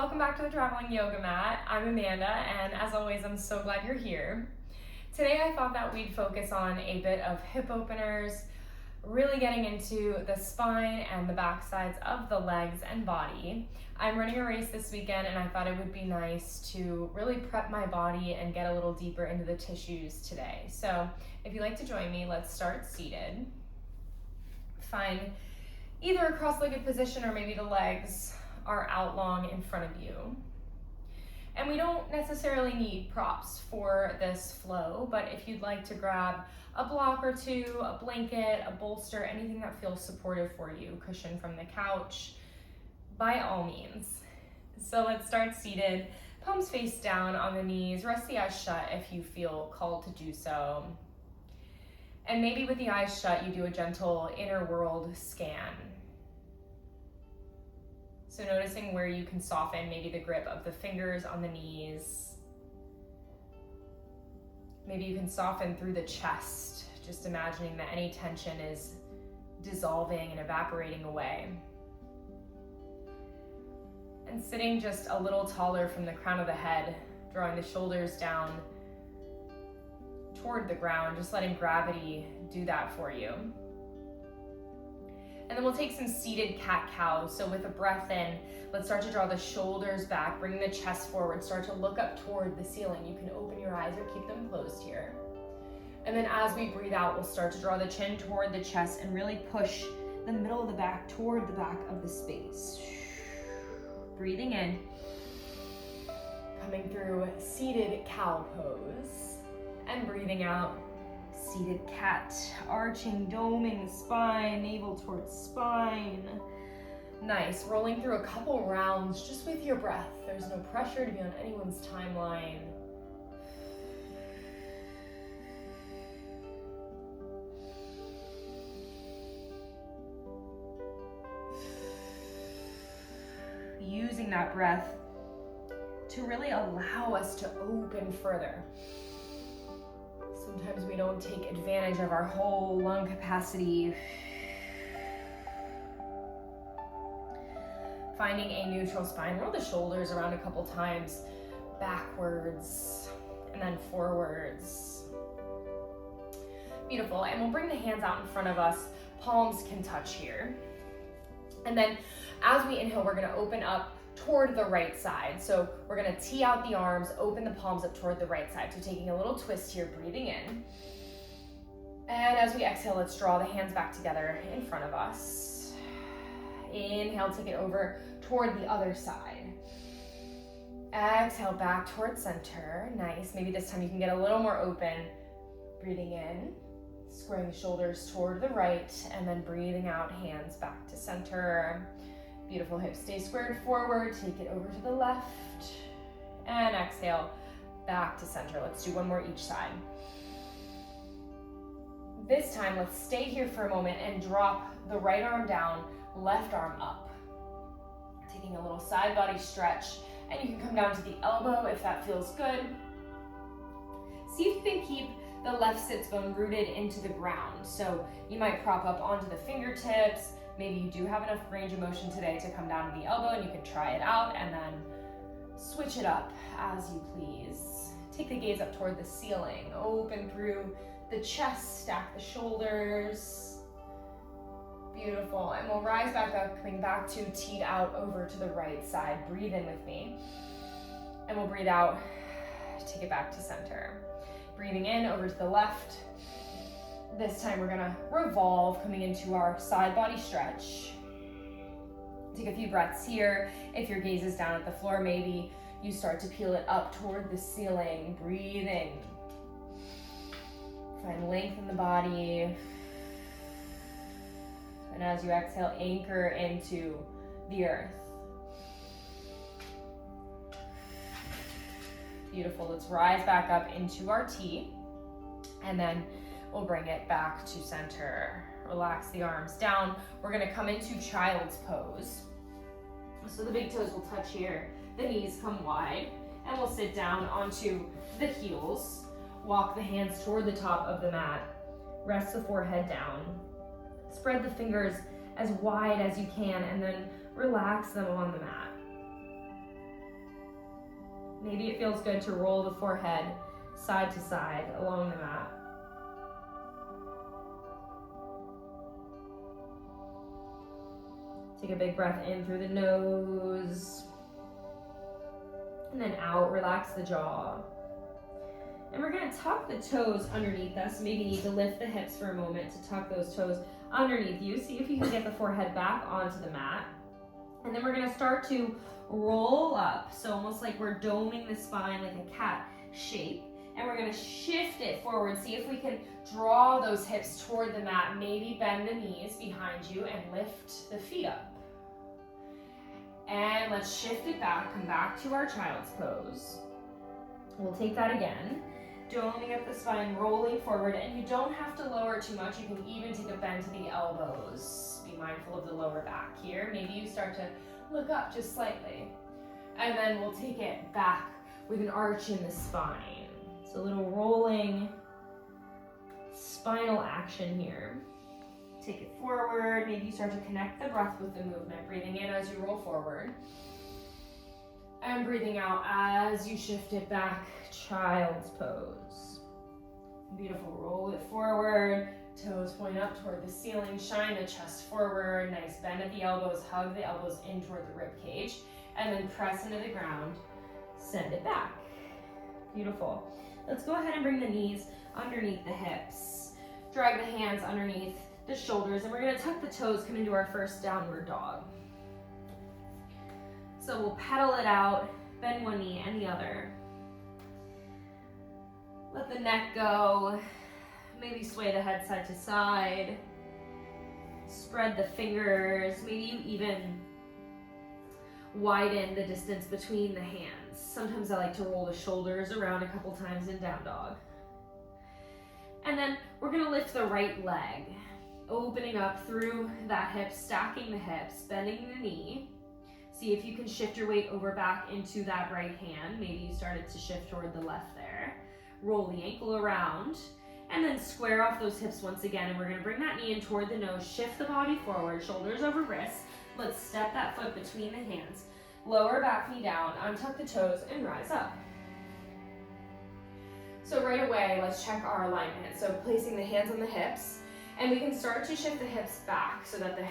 welcome back to the Traveling Yoga Mat. I'm Amanda, and as always, I'm so glad you're here. Today I thought that we'd focus on a bit of hip openers, really getting into the spine and the back sides of the legs and body. I'm running a race this weekend, and I thought it would be nice to really prep my body and get a little deeper into the tissues today. So if you'd like to join me, let's start seated. Find either a cross-legged position or maybe the legs are out long in front of you. And we don't necessarily need props for this flow, but if you'd like to grab a block or two, a blanket, a bolster, anything that feels supportive for you, cushion from the couch, by all means. So let's start seated, palms face down on the knees, rest the eyes shut if you feel called to do so. And maybe with the eyes shut, you do a gentle inner world scan. So noticing where you can soften maybe the grip of the fingers on the knees. Maybe you can soften through the chest, just imagining that any tension is dissolving and evaporating away. And sitting just a little taller from the crown of the head, drawing the shoulders down toward the ground, just letting gravity do that for you. And then we'll take some seated cat-cow. So with a breath in, let's start to draw the shoulders back, bring the chest forward, start to look up toward the ceiling. You can open your eyes or keep them closed here. And then as we breathe out, we'll start to draw the chin toward the chest and really push the middle of the back toward the back of the space. Breathing in, coming through seated cow pose, and breathing out. Seated cat, arching, doming the spine, navel towards spine. Nice, rolling through a couple rounds just with your breath. There's no pressure to be on anyone's timeline. Using that breath to really allow us to open further. Sometimes we don't take advantage of our whole lung capacity. Finding a neutral spine, roll the shoulders around a couple times, backwards and then forwards. Beautiful, and we'll bring the hands out in front of us. Palms can touch here. And then as we inhale, we're gonna open up toward the right side. So we're gonna tee out the arms, open the palms up toward the right side. So taking a little twist here, breathing in. And as we exhale, let's draw the hands back together in front of us. Inhale, take it over toward the other side. Exhale, back toward center. Nice, maybe this time you can get a little more open. Breathing in, squaring the shoulders toward the right, and then breathing out, hands back to center. Beautiful, hips stay squared forward, take it over to the left, and exhale, back to center. Let's do one more each side. This time, let's stay here for a moment and drop the right arm down, left arm up. Taking a little side body stretch, and you can come down to the elbow if that feels good. See if you can keep the left sits bone rooted into the ground. So you might prop up onto the fingertips. Maybe you do have enough range of motion today to come down to the elbow, and you can try it out and then switch it up as you please. Take the gaze up toward the ceiling, open through the chest, stack the shoulders. Beautiful, and we'll rise back up, coming back to teed out over to the right side. Breathe in with me, and we'll breathe out, take it back to center. Breathing in over to the left. This time we're gonna revolve, coming into our side body stretch. Take a few breaths here. If your gaze is down at the floor, maybe you start to peel it up toward the ceiling. Breathing. Find length in the body. And as you exhale, anchor into the earth. Beautiful, let's rise back up into our T, and then we'll bring it back to center. Relax the arms down. We're gonna come into child's pose. So the big toes will touch here, the knees come wide, and we'll sit down onto the heels. Walk the hands toward the top of the mat. Rest the forehead down. Spread the fingers as wide as you can, and then relax them on the mat. Maybe it feels good to roll the forehead side to side along the mat. Take a big breath in through the nose. And then out, relax the jaw. And we're gonna tuck the toes underneath us. Maybe you need to lift the hips for a moment to tuck those toes underneath you. See if you can get the forehead back onto the mat. And then we're gonna start to roll up. So almost like we're doming the spine like a cat shape. And we're gonna shift it forward. See if we can draw those hips toward the mat. Maybe bend the knees behind you and lift the feet up. And let's shift it back, come back to our child's pose. We'll take that again. Doming up the spine, rolling forward, and you don't have to lower too much. You can even take a bend to the elbows. Be mindful of the lower back here. Maybe you start to look up just slightly. And then we'll take it back with an arch in the spine. So a little rolling spinal action here. Take it forward. Maybe you start to connect the breath with the movement. Breathing in as you roll forward. And breathing out as you shift it back, child's pose. Beautiful, roll it forward. Toes point up toward the ceiling. Shine the chest forward. Nice bend at the elbows. Hug the elbows in toward the rib cage. And then press into the ground. Send it back. Beautiful. Let's go ahead and bring the knees underneath the hips. Drag the hands underneath the shoulders, and we're gonna tuck the toes, come into our first downward dog. So we'll pedal it out, bend one knee and the other. Let the neck go. Maybe sway the head side to side. Spread the fingers. Maybe you even widen the distance between the hands. Sometimes I like to roll the shoulders around a couple times in down dog. And then we're gonna lift the right leg, opening up through that hip, stacking the hips, bending the knee. See if you can shift your weight over back into that right hand. Maybe you started to shift toward the left there. Roll the ankle around, and then square off those hips once again. And we're gonna bring that knee in toward the nose, shift the body forward, shoulders over wrists. Let's step that foot between the hands. Lower back knee down, untuck the toes, and rise up. So right away, let's check our alignment. So placing the hands on the hips, and we can start to shift the hips back so that the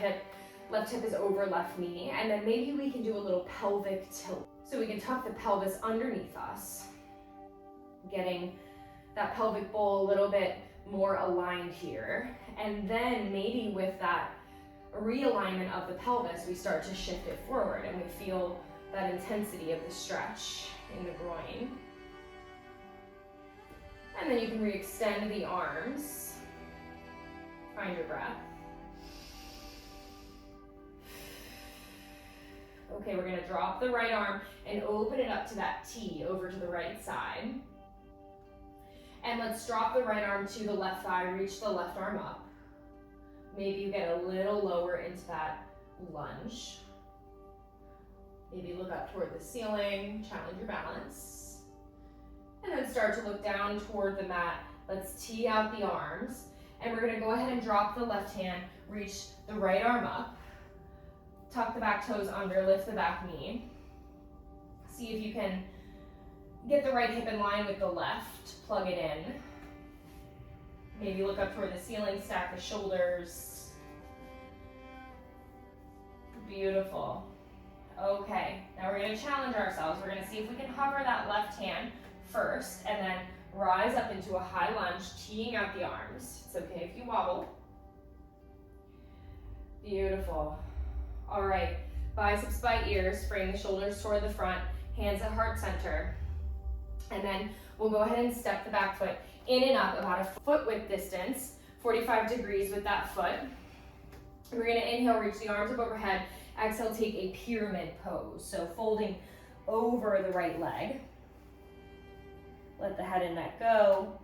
left hip is over left knee, and then maybe we can do a little pelvic tilt. So we can tuck the pelvis underneath us, getting that pelvic bowl a little bit more aligned here. And then maybe with that realignment of the pelvis, we start to shift it forward and we feel that intensity of the stretch in the groin. And then you can re-extend the arms. Find your breath. Okay, we're gonna drop the right arm and open it up to that T over to the right side. And let's drop the right arm to the left thigh, reach the left arm up. Maybe you get a little lower into that lunge. Maybe look up toward the ceiling, challenge your balance. And then start to look down toward the mat. Let's tee out the arms. And we're gonna go ahead and drop the left hand, reach the right arm up. Tuck the back toes under, lift the back knee. See if you can get the right hip in line with the left, plug it in. Maybe look up toward the ceiling, stack the shoulders. Beautiful. Okay, now we're gonna challenge ourselves. We're gonna see if we can hover that left hand first and then rise up into a high lunge, teeing out the arms. It's okay if you wobble. Beautiful. All right, biceps by ears, frame the shoulders toward the front, hands at heart center. And then we'll go ahead and step the back foot in and up about a foot width distance, 45 degrees with that foot. We're gonna inhale, reach the arms up overhead. Exhale, take a pyramid pose. So folding over the right leg. Let the head and neck go.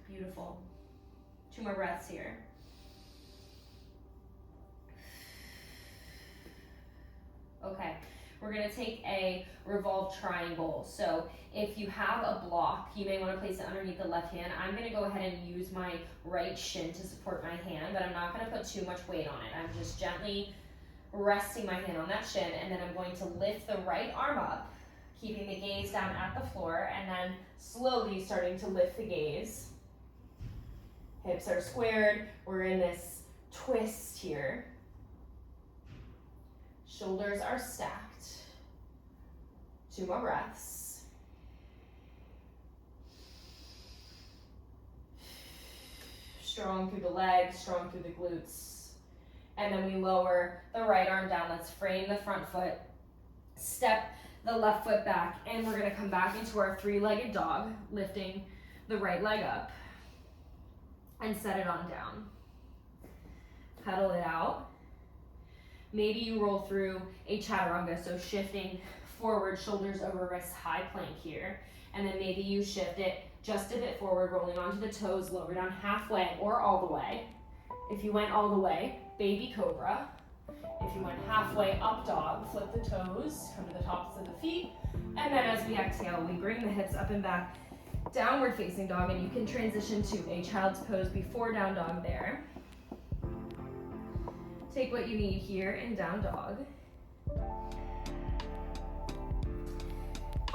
Beautiful. 2 more breaths here. Okay, we're gonna take a revolved triangle. So if you have a block, you may wanna place it underneath the left hand. I'm gonna go ahead and use my right shin to support my hand, but I'm not gonna put too much weight on it. I'm just gently resting my hand on that shin, and then I'm going to lift the right arm up, keeping the gaze down at the floor, and then slowly starting to lift the gaze. Hips are squared, we're in this twist here. Shoulders are stacked. 2 more breaths. Strong through the legs, strong through the glutes. And then we lower the right arm down. Let's frame the front foot. Step the left foot back, and we're gonna come back into our 3-legged dog, lifting the right leg up and set it on down. Pedal it out. Maybe you roll through a chaturanga, so shifting forward, shoulders over wrists, high plank here. And then maybe you shift it just a bit forward, rolling onto the toes, lower down halfway or all the way. If you went all the way, baby cobra. If you went halfway, up dog, flip the toes, come to the tops of the feet. And then as we exhale, we bring the hips up and back, downward facing dog, and you can transition to a child's pose before down dog there. Take what you need here in down dog.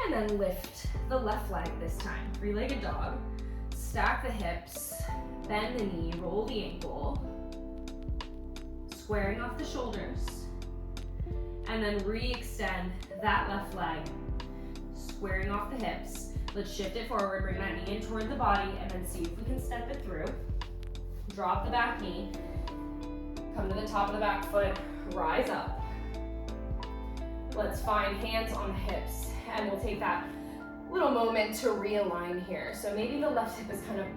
And then lift the left leg this time, 3-legged dog. Stack the hips, bend the knee, roll the ankle, squaring off the shoulders, and then re-extend that left leg, squaring off the hips. Let's shift it forward, bring that knee in toward the body, and then see if we can step it through. Drop the back knee, come to the top of the back foot, rise up. Let's find hands on the hips, and we'll take that little moment to realign here. So maybe the left hip is kind of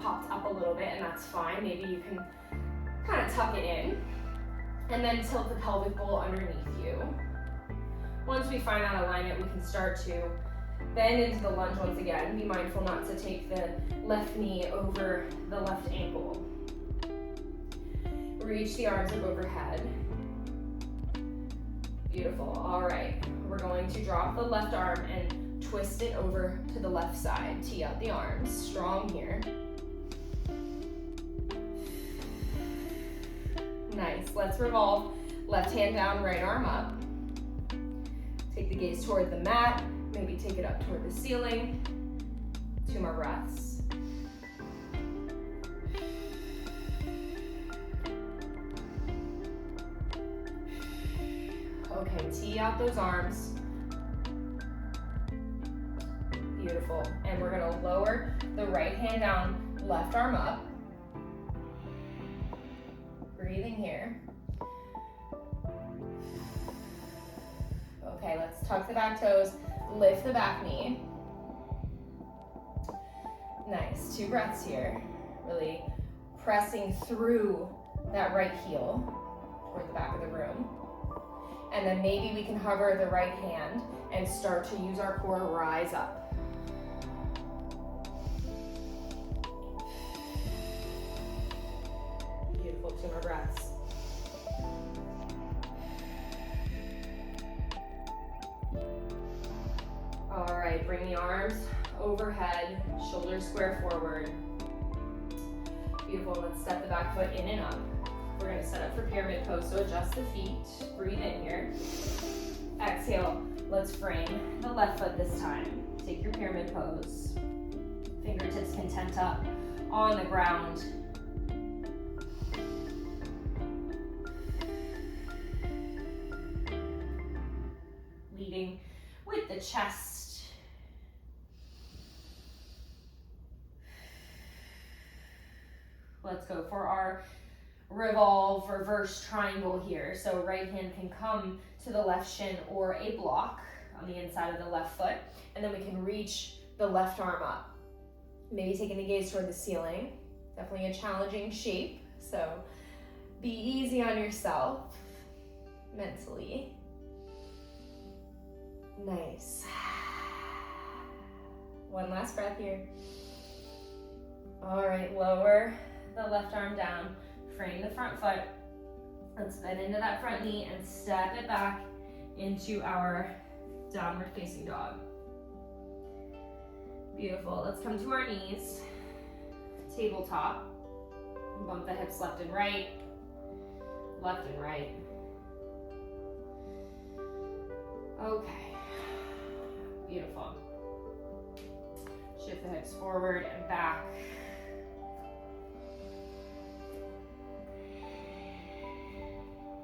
popped up a little bit, and that's fine. Maybe you can kind of tuck it in, and then tilt the pelvic bowl underneath you. Once we find that alignment, we can start to bend into the lunge once again. Be mindful not to take the left knee over the left ankle. Reach the arms up overhead. Beautiful. All right, we're going to drop the left arm and twist it over to the left side. Tee out the arms, strong here. Nice, let's revolve. Left hand down, right arm up. Take the gaze toward the mat, maybe take it up toward the ceiling. 2 more breaths. Okay, tee out those arms. Beautiful. And we're gonna lower the right hand down, left arm up. Breathing here. Okay, let's tuck the back toes, lift the back knee. Nice, 2 breaths here. Really pressing through that right heel toward the back of the room. And then maybe we can hover the right hand and start to use our core, rise up. Beautiful, 2 more breaths. All right, bring the arms overhead, shoulders square forward. Beautiful, let's step the back foot in and up. We're gonna set up for pyramid pose, so adjust the feet, breathe in here. Exhale, let's frame the left foot this time. Take your pyramid pose. Fingertips can tent up on the ground. Leading with the chest. Let's go for our revolve reverse triangle here. So right hand can come to the left shin or a block on the inside of the left foot, and then we can reach the left arm up. Maybe taking the gaze toward the ceiling. Definitely a challenging shape, so be easy on yourself mentally. Nice. One last breath here. All right, lower the left arm down. Frame the front foot. Let's bend into that front knee and step it back into our downward facing dog. Beautiful. Let's come to our knees. Tabletop. Bump the hips left and right. Left and right. Okay. Beautiful. Shift the hips forward and back.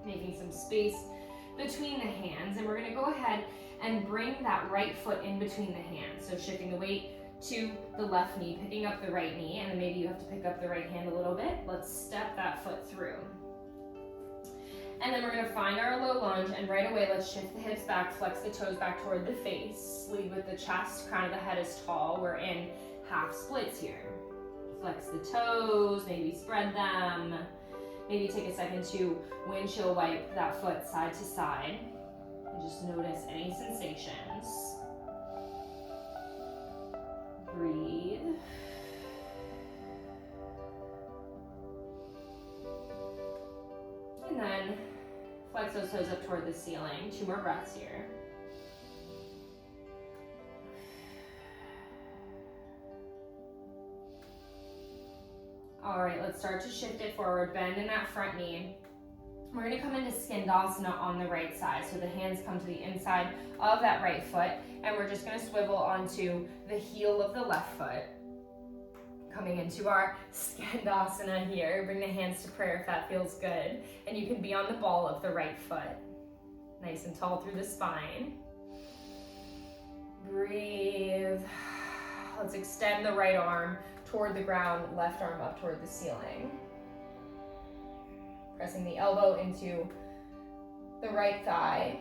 Making some space between the hands, and we're going to go ahead and bring that right foot in between the hands. So shifting the weight to the left knee, picking up the right knee, and then maybe you have to pick up the right hand a little bit. Let's step that foot through. And then we're going to find our low lunge, and right away let's shift the hips back, flex the toes back toward the face, lead with the chest, crown of the head is tall. We're in half splits here. Flex the toes, maybe spread them. Maybe take a second to windshield wipe that foot side to side. And just notice any sensations. Breathe. And then flex those toes up toward the ceiling. 2 more breaths here. All right, let's start to shift it forward. Bend in that front knee. We're going to come into Skandasana on the right side. So the hands come to the inside of that right foot, and we're just going to swivel onto the heel of the left foot. Coming into our Skandasana here. Bring the hands to prayer if that feels good. And you can be on the ball of the right foot. Nice and tall through the spine. Breathe. Let's extend the right arm toward the ground, left arm up toward the ceiling. Pressing the elbow into the right thigh,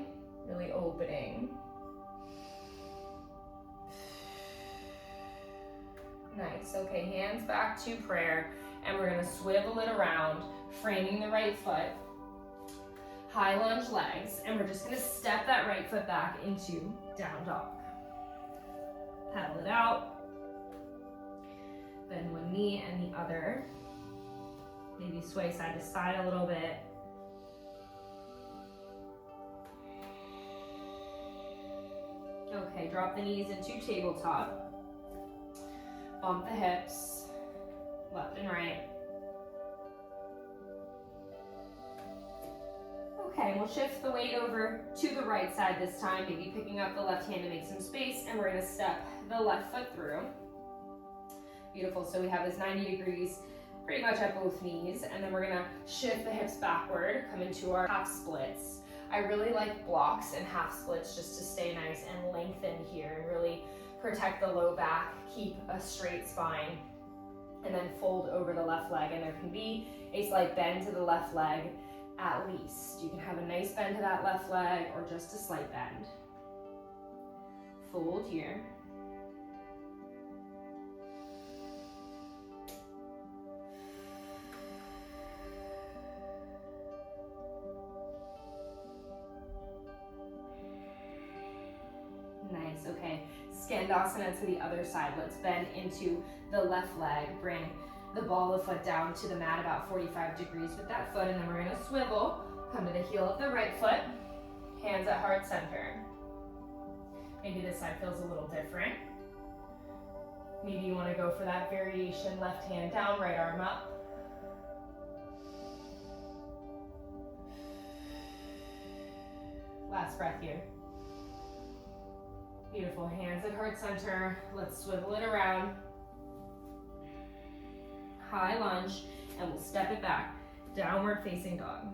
really opening. Nice, okay, hands back to prayer, and we're gonna swivel it around, framing the right foot, high lunge legs, and we're just gonna step that right foot back into down dog. Paddle it out. Bend one knee and the other. Maybe sway side to side a little bit. Okay, drop the knees into tabletop. Bump the hips, left and right. Okay, we'll shift the weight over to the right side this time, maybe picking up the left hand to make some space, and we're gonna step the left foot through. Beautiful, so we have this 90 degrees pretty much at both knees, and then we're gonna shift the hips backward, come into our half splits. I really like blocks and half splits just to stay nice and lengthen here and really protect the low back, keep a straight spine, and then fold over the left leg, and there can be a slight bend to the left leg at least. You can have a nice bend to that left leg or just a slight bend. Fold here. Nice, okay. Skandasana to the other side. Let's bend into the left leg. Bring the ball of foot down to the mat about 45 degrees with that foot, and then we're gonna swivel. Come to the heel of the right foot. Hands at heart center. Maybe this side feels a little different. Maybe you wanna go for that variation, left hand down, right arm up. Last breath here. Beautiful, hands at heart center. Let's swivel it around. High lunge, and we'll step it back. Downward facing dog.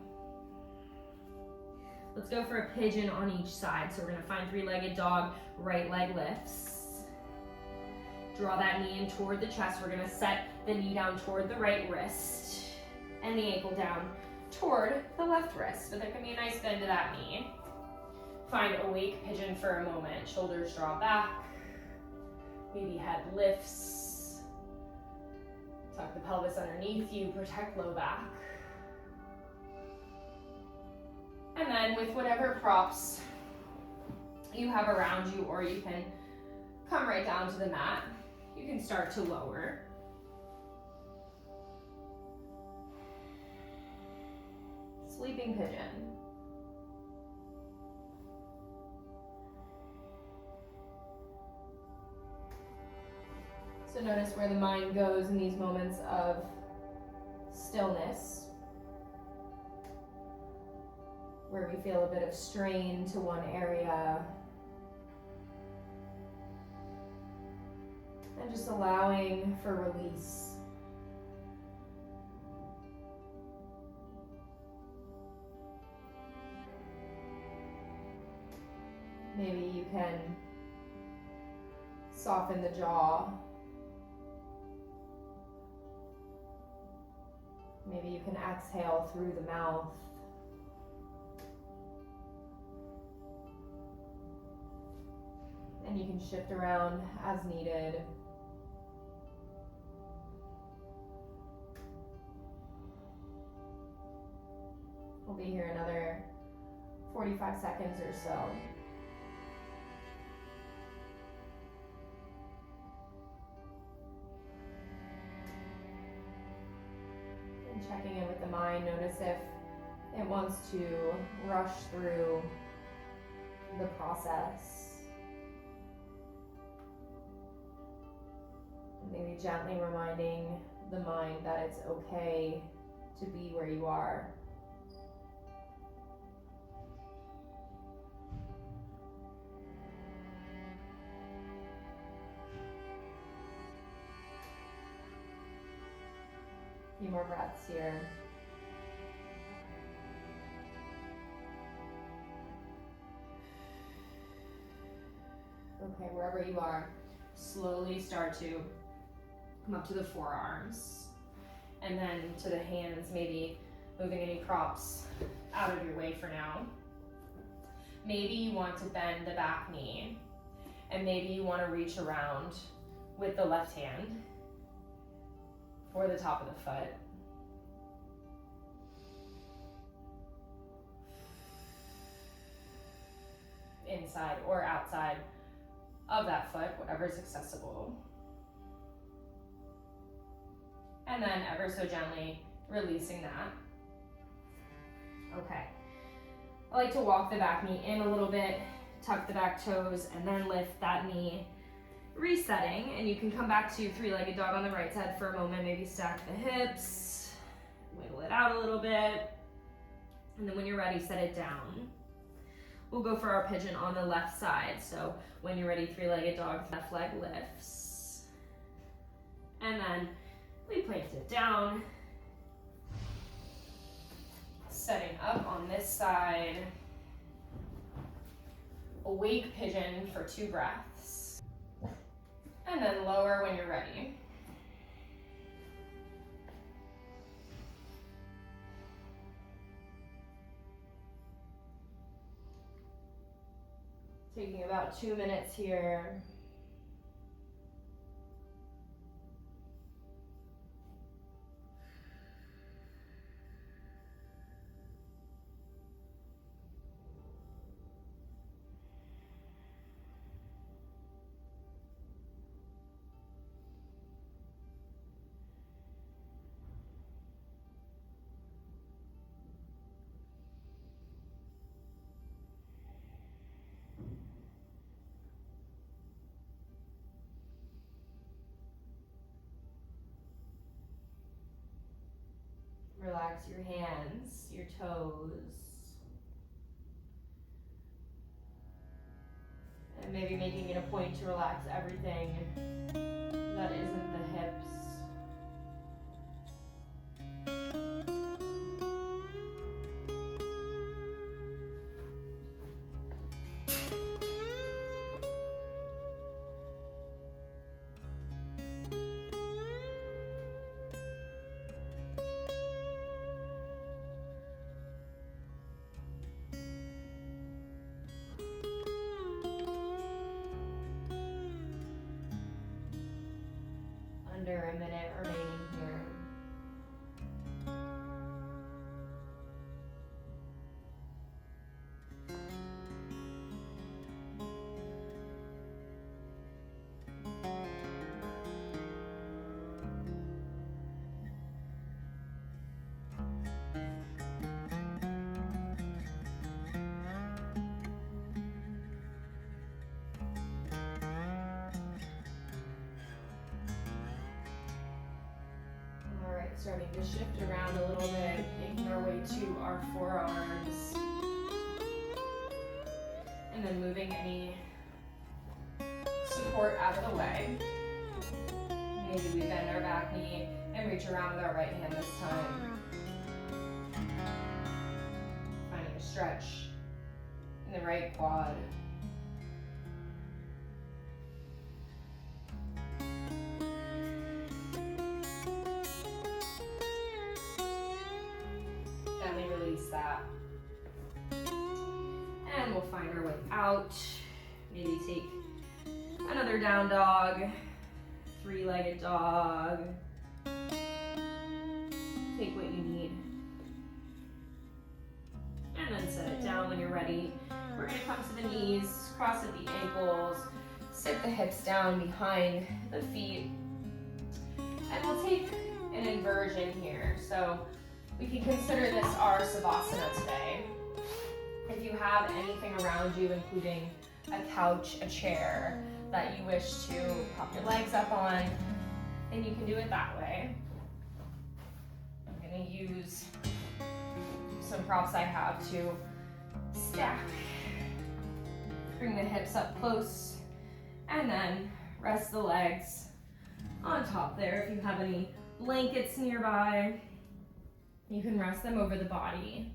Let's go for a pigeon on each side. So we're gonna find three-legged dog, right leg lifts. Draw that knee in toward the chest. We're gonna set the knee down toward the right wrist and the ankle down toward the left wrist. But there can be a nice bend to that knee. Find awake pigeon for a moment. Shoulders draw back. Maybe head lifts. Tuck the pelvis underneath you. Protect low back. And then with whatever props you have around you, or you can come right down to the mat, you can start to lower. Sleeping pigeon. So notice where the mind goes in these moments of stillness, where we feel a bit of strain to one area, and just allowing for release. Maybe you can soften the jaw. Maybe you can exhale through the mouth. And you can shift around as needed. We'll be here another 45 seconds or so. And checking in with the mind, notice if it wants to rush through the process. And maybe gently reminding the mind that it's okay to be where you are. A few more breaths here. Okay, wherever you are, slowly start to come up to the forearms and then to the hands, maybe moving any props out of your way for now. Maybe you want to bend the back knee, and maybe you want to reach around with the left hand for the top of the foot. Inside or outside of that foot, whatever is accessible. And then ever so gently releasing that. Okay. I like to walk the back knee in a little bit, tuck the back toes, and then lift that knee, resetting. And you can come back to three-legged dog on the right side for a moment. Maybe stack the hips, wiggle it out a little bit. And then when you're ready, set it down. We'll go for our pigeon on the left side. So when you're ready, three-legged dog, left leg lifts. And then we placed it down. Setting up on this side. Awake pigeon for 2 breaths. And then lower when you're ready. Taking about 2 minutes here. Relax your hands, your toes. And maybe making it a point to relax everything that isn't the hips. Under a minute remaining here. starting to shift around a little bit, making our way to our forearms. And then moving any support out of the way. Maybe we bend our back knee and reach around with our right hand this time. Finding a stretch in the right quad. Gently release that. And we'll find our way out. Maybe take another down dog, three-legged dog. Take what you need. And then set it down when you're ready. We're gonna come to the knees, cross at the ankles, sit the hips down behind the feet. And we'll take an inversion here. So we can consider this our Savasana today. If you have anything around you, including a couch, a chair, that you wish to prop your legs up on, then you can do it that way. I'm gonna use some props I have to stack. Bring the hips up close, and then rest the legs on top there. If you have any blankets nearby, you can rest them over the body.